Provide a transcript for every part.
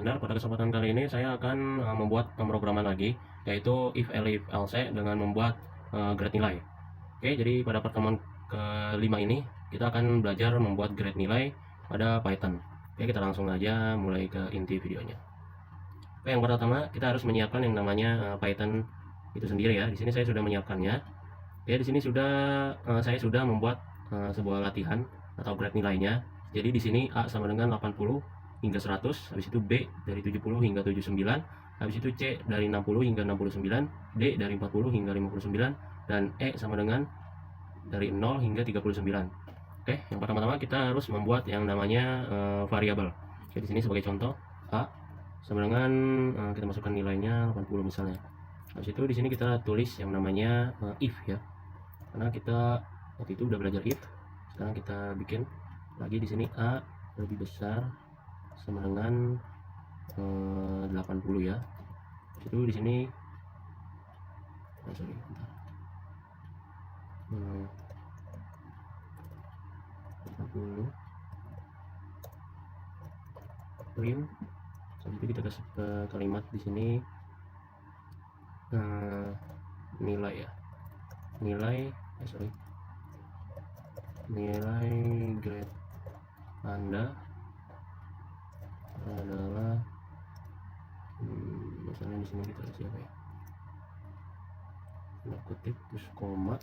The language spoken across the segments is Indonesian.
standar. Pada kesempatan kali ini saya akan membuat pemrograman lagi, yaitu if elif else dengan membuat grade nilai. Oke, jadi pada pertemuan kelima ini kita akan belajar membuat grade nilai pada Python. Oke, kita langsung aja mulai ke inti videonya. Oke, yang pertama kita harus menyiapkan yang namanya Python itu sendiri ya. Di sini saya sudah menyiapkannya. Oke, di sini saya sudah membuat sebuah latihan atau grade nilainya. Jadi di sini A sama dengan 80 hingga 100, habis itu B dari 70 hingga 79, habis itu C dari 60 hingga 69, D dari 40 hingga 59, dan E sama dengan dari 0 hingga 39. Oke, yang pertama-tama kita harus membuat yang namanya variabel. Oke, di sini sebagai contoh A sama dengan kita masukkan nilainya 80 misalnya. Habis itu di sini kita tulis yang namanya if ya. Karena kita waktu itu udah belajar if. Sekarang kita bikin lagi di sini A lebih besar sama dengan 80 ya. Itu di sini sorry, 80 print. Setelah itu kita kasih ke kalimat di sini nilai ya, nilai grade Anda adalah misalnya di sini kita kasih apa ya, tanda kutip terus koma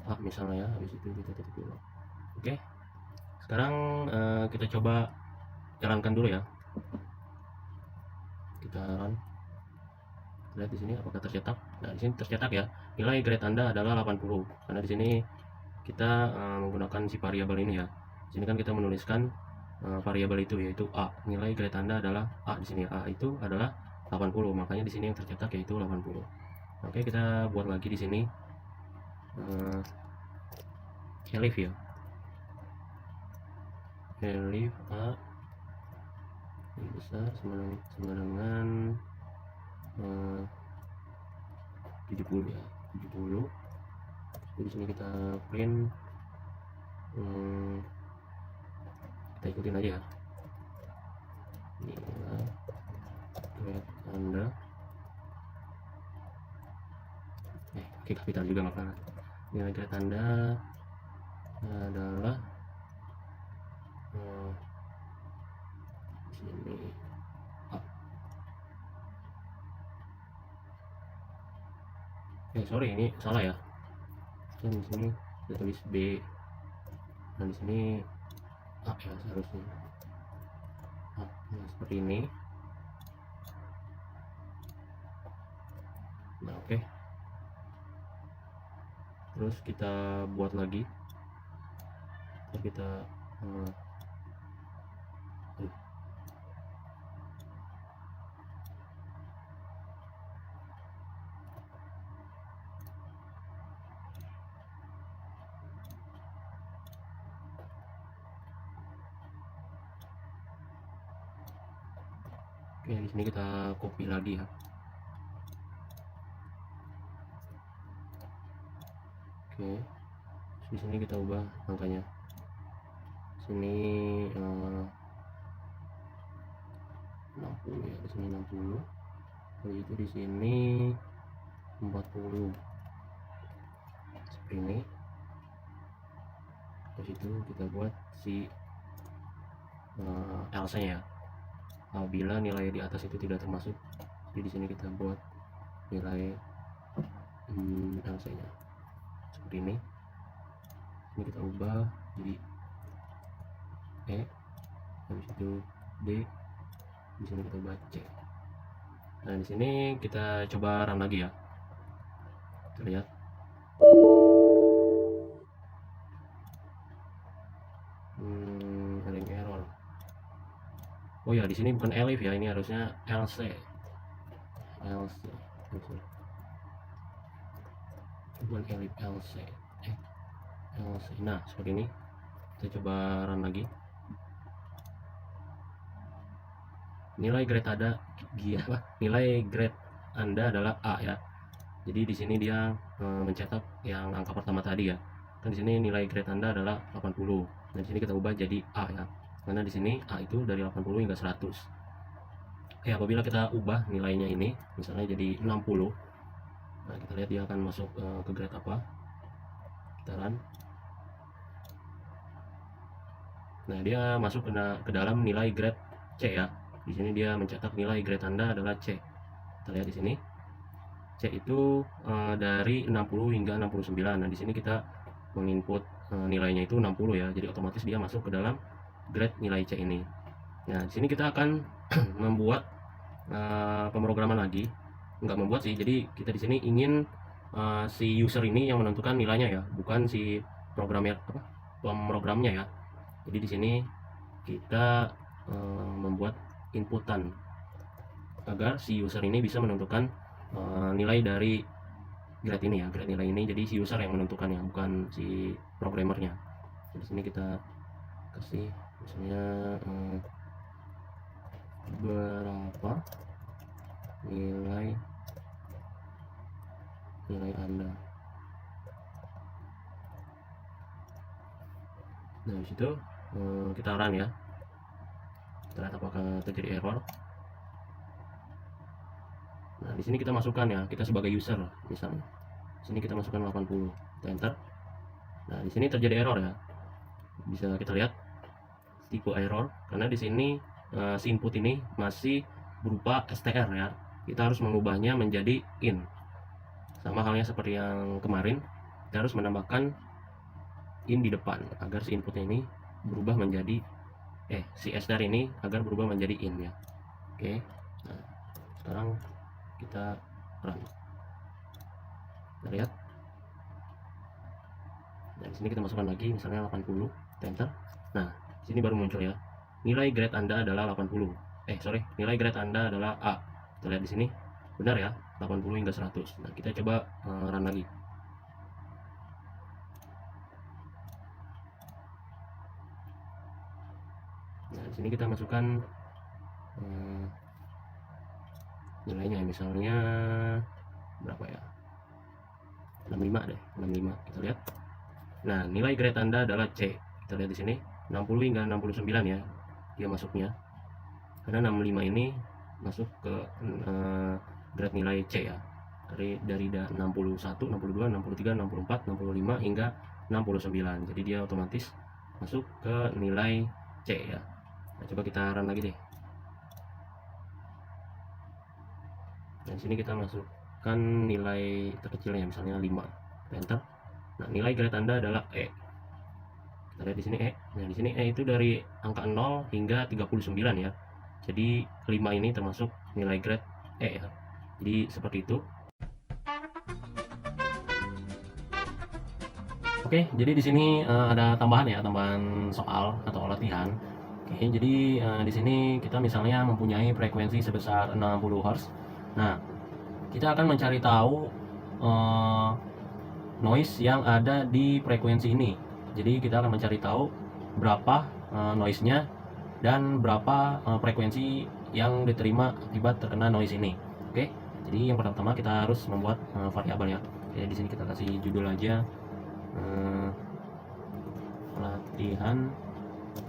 A misalnya ya, habis itu kita titik dulu. Oke, sekarang kita coba jalankan dulu ya. Kita run, lihat di sini apakah tercetak. Nah, di sini tercetak ya, nilai grade Anda adalah 80. Karena di sini kita menggunakan si variabel ini ya. Di sini kan kita menuliskan variabel itu yaitu A. Nilai grade Anda adalah A di sini. A itu adalah 80. Makanya di sini yang tercetak yaitu 80. Oke, kita buat lagi di sini elif ya. Elif A lebih besar sama dengan 70 ya, 70. Jadi di sini kita print, kita ikutin aja ya. Nilai grade Anda, oke kapital juga nggak apa-apa. Nilai grade Anda adalah sini A. Sorry ini salah ya. Dan di sini kita tulis B, dan di sini A ya seharusnya. Nah, seperti ini. Nah, oke. Terus kita buat lagi. Terus kita oke, di sini kita copy lagi ya. Oke, di sini kita ubah angkanya. Sini 60 ya, di sini 60. Lalu itu di sini 40. Seperti ini. Terus itu kita buat si else nya ya. Apabila nilai di atas itu tidak termasuk, jadi di sini kita buat nilai else nya seperti ini. Ini kita ubah jadi E, habis itu D, di sini kita ubah C. Nah, di sini kita coba run lagi ya. Kita lihat. Ada yang error. Oh ya, di sini bukan elif ya, ini harusnya else. Bukan elif, else. Nah, seperti ini. Kita coba run lagi. Nilai grade Anda adalah A ya. Jadi di sini dia mencetak yang angka pertama tadi ya. Dan di sini nilai grade Anda adalah 80. Dan di sini kita ubah jadi A ya. Karena di sini A itu dari 80 hingga 100. Oke, apabila kita ubah nilainya ini misalnya jadi 60, nah kita lihat dia akan masuk ke grade apa. Kita run. Nah, dia masuk ke dalam nilai grade C ya. Di sini dia mencetak nilai grade Anda adalah C. Kita lihat di sini. C itu dari 60 hingga 69. Nah, di sini kita menginput nilainya itu 60 ya. Jadi otomatis dia masuk ke dalam grade nilai C ini. Nah, di sini kita akan membuat pemrograman lagi. Nggak membuat sih. Jadi kita di sini ingin si user ini yang menentukan nilainya ya, bukan si pemrogramnya ya. Jadi di sini kita membuat inputan agar si user ini bisa menentukan nilai dari grade ini ya, grade nilai ini. Jadi si user yang menentukannya, bukan si programmernya. Di sini kita kasih misalnya berapa nilai Anda. Nah, di situ kita run ya. Kita lihat apakah terjadi error. Nah, di sini kita masukkan ya, kita sebagai user misalnya. Di sini kita masukkan 80. Kita enter. Nah, di sini terjadi error ya. Bisa kita lihat tipe error karena di sini si input ini masih berupa str ya. Kita harus mengubahnya menjadi in. Sama halnya seperti yang kemarin, kita harus menambahkan in di depan agar si inputnya ini berubah menjadi si str ini agar berubah menjadi in ya. Oke. Nah, sekarang kita run. Kita lihat. Nah, di sini kita masukkan lagi misalnya 80, enter. Nah, di sini baru muncul ya. Nilai grade Anda adalah 80. Nilai grade Anda adalah A. Kita lihat di sini. Benar ya, 80 hingga 100. Nah, kita coba run lagi. Nah, di sini kita masukkan nilainya misalnya berapa ya, 65 deh, 65. Kita lihat. Nah, nilai grade Anda adalah C. Kita lihat di sini 60 hingga 69 ya dia masuknya, karena 65 ini masuk ke grade nilai C ya, dari 61, 62, 63, 64, 65 hingga 69. Jadi dia otomatis masuk ke nilai C ya. Nah, coba kita run lagi deh. Dan sini kita masukkan nilai terkecilnya misalnya 5. Enter. Nah, nilai grade Anda adalah E. Kita lihat di sini E. Nah, di sini E itu dari angka 0 hingga 39 ya. Jadi 5 ini termasuk nilai grade E ya. Jadi seperti itu. Oke, jadi di sini ada tambahan ya, tambahan soal atau latihan. Oke, jadi di sini kita misalnya mempunyai frekuensi sebesar 60 Hz. Nah, kita akan mencari tahu noise yang ada di frekuensi ini. Jadi kita akan mencari tahu berapa noise-nya dan berapa frekuensi yang diterima akibat terkena noise ini. Oke, jadi yang pertama kita harus membuat variabel ya. Oke, di sini kita kasih judul aja latihan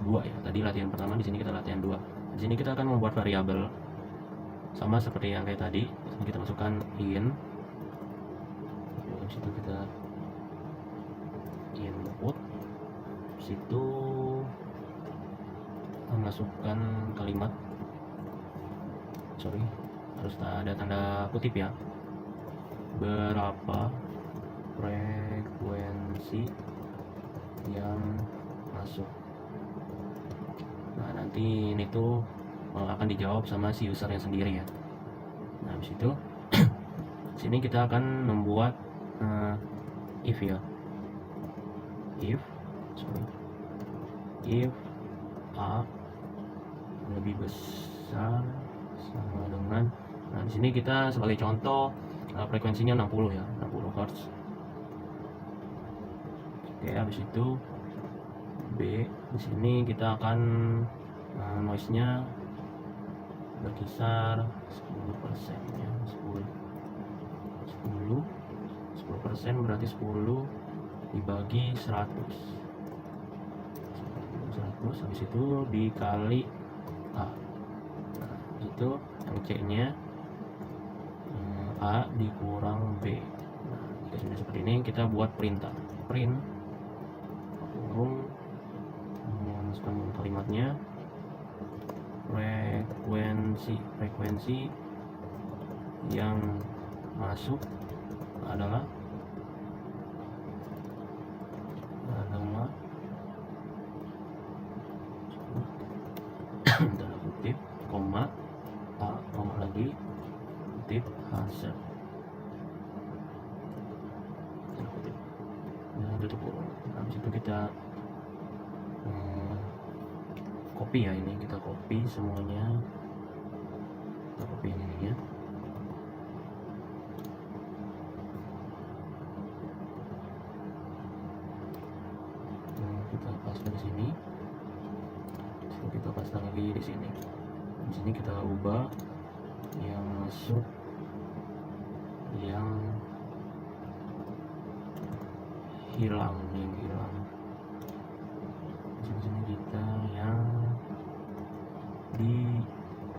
2 ya. Tadi latihan pertama, di sini kita latihan 2. Di sini kita akan membuat variabel sama seperti yang kayak tadi. Di sini kita masukkan in. Di situ kita input. Di situ kita masukkan kalimat. Harus ada tanda kutip ya. Berapa frekuensi yang masuk. Nah, nanti ini tuh akan dijawab sama si usernya sendiri ya. Nah, habis itu sini kita akan membuat if ya. If A lebih besar sama dengan, nah di sini kita sebagai contoh frekuensinya 60 ya, 60 Hz. Oke, habis itu B, di sini kita akan noise-nya berkisar 10% ya, 10% berarti 10 dibagi 100, habis itu dikali A. Nah, itu yang C nya A dikurang B. Nah, jika sudah seperti ini kita buat perintah print kurung memasukkan kalimatnya frekuensi yang masuk adalah dalam kutip koma A koma lagi kutip hasil dalam kutip. Nah, tutup kurung. Habis itu kita copy ya, ini kita copy semuanya, kita copy ini ya. Kita paste di sini, kita paste lagi di sini. Di sini kita ubah yang masuk, yang hilang, di sini kita yang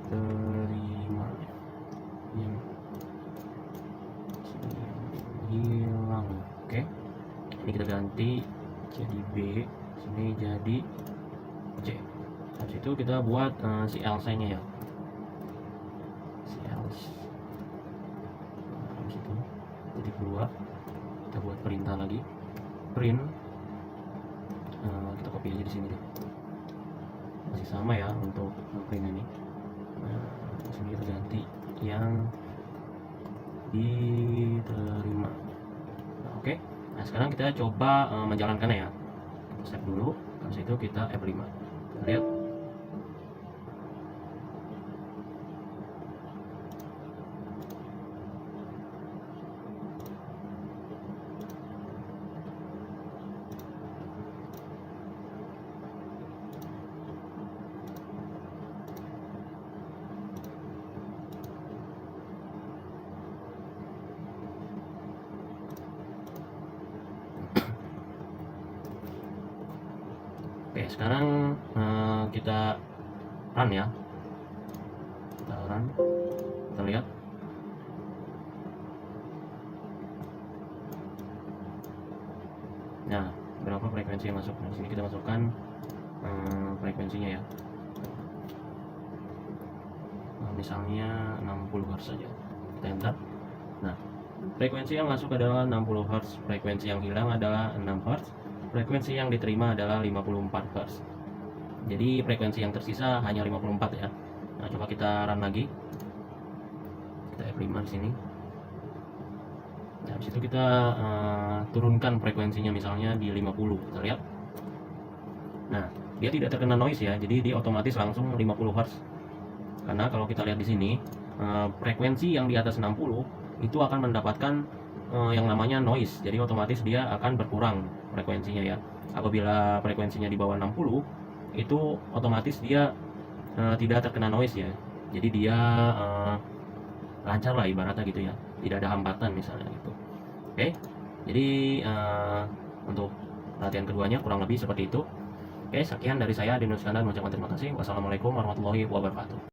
diterima, yang hilang. Oke, ini kita ganti jadi B, sini jadi C. Habis itu kita buat si else nya ya, si else. Habis itu titik 2 kita buat perintah lagi print, kita copy aja di sini deh, masih sama ya untuk print ini. Nah, di sini kita ganti yang diterima. Nah, oke. Nah, sekarang kita coba menjalankannya ya. Kita save dulu, habis itu kita F5. Kita lihat. Oke, sekarang kita run ya. Kita run, kita lihat. Nah, berapa frekuensi yang masuk? Nah, di sini kita masukkan frekuensinya ya. Nah, misalnya 60 Hz saja. Kita enter. Nah, frekuensi yang masuk adalah 60 Hz, frekuensi yang hilang adalah 6 Hz. Frekuensi yang diterima adalah 54 Hz. Jadi frekuensi yang tersisa hanya 54 ya. Nah, coba kita run lagi. Kita F5 di sini. Nah, habis itu kita turunkan frekuensinya misalnya di 50. Kita lihat. Nah, dia tidak terkena noise ya. Jadi dia otomatis langsung 50 Hz. Karena kalau kita lihat di sini, frekuensi yang di atas 60 itu akan mendapatkan yang namanya noise, jadi otomatis dia akan berkurang frekuensinya ya. Apabila frekuensinya di bawah 60 itu otomatis dia tidak terkena noise ya, jadi dia lancar lah ibaratnya gitu ya, tidak ada hambatan misalnya gitu. Oke, jadi untuk latihan keduanya kurang lebih seperti itu. Oke, sekian dari saya Dinus Iskandar, mengucapkan terima kasih. Wassalamualaikum warahmatullahi wabarakatuh.